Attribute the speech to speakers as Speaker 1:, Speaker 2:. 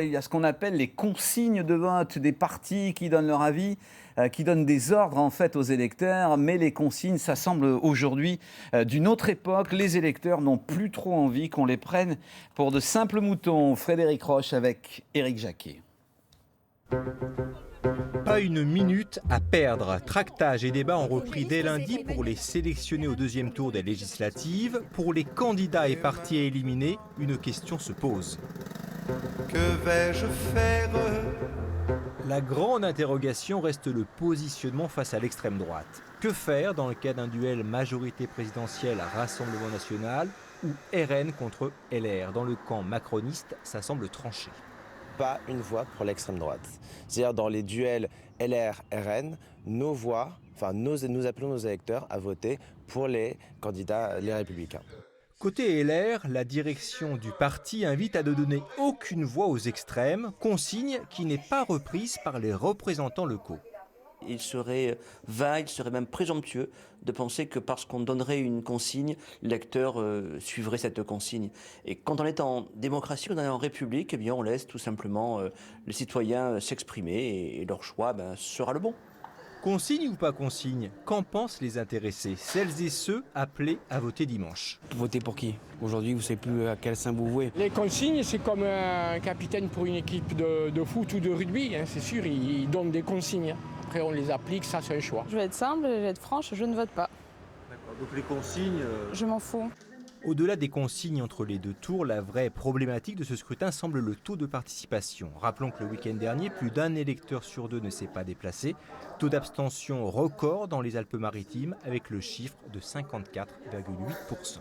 Speaker 1: Il y a ce qu'on appelle les consignes de vote, des partis qui donnent leur avis, qui donnent des ordres en fait aux électeurs, mais les consignes, ça semble aujourd'hui d'une autre époque. Les électeurs n'ont plus trop envie qu'on les prenne pour de simples moutons. Frédéric Roche avec Éric Jacquet.
Speaker 2: Pas une minute à perdre. Tractages et débats ont repris dès lundi pour les sélectionner au deuxième tour des législatives. Pour les candidats et partis à éliminer, une question se pose.
Speaker 3: Que vais-je faire?
Speaker 2: La grande interrogation reste le positionnement face à l'extrême droite. Que faire dans le cas d'un duel majorité présidentielle Rassemblement national ou RN contre LR? Dans le camp macroniste, ça semble tranché.
Speaker 4: Pas une voix pour l'extrême droite. C'est-à-dire dans les duels LR-RN, nos voix, nous appelons nos électeurs à voter pour les candidats, les républicains.
Speaker 2: Côté LR, la direction du parti invite à ne donner aucune voix aux extrêmes, consigne qui n'est pas reprise par les représentants locaux.
Speaker 5: Il serait vain, il serait même présomptueux de penser que parce qu'on donnerait une consigne, l'électeur suivrait cette consigne. Et quand on est en démocratie, quand on est en République, eh bien on laisse tout simplement les citoyens s'exprimer et leur choix sera le bon.
Speaker 2: Consigne ou pas consigne? Qu'en pensent les intéressés, celles et ceux appelés à voter dimanche?
Speaker 6: Voter pour qui? Aujourd'hui, vous ne savez plus à quel sein vous vouez.
Speaker 7: Les consignes, c'est comme un capitaine pour une équipe de foot ou de rugby, hein, c'est sûr, il donne des consignes. Après, on les applique, ça c'est un choix.
Speaker 8: Je vais être simple, je vais être franche, je ne vote pas.
Speaker 2: D'accord, donc les consignes...
Speaker 8: Je m'en fous.
Speaker 2: Au-delà des consignes entre les deux tours, la vraie problématique de ce scrutin semble le taux de participation. Rappelons que le week-end dernier, plus d'un électeur sur deux ne s'est pas déplacé. Taux d'abstention record dans les Alpes-Maritimes avec le chiffre de 54,8%.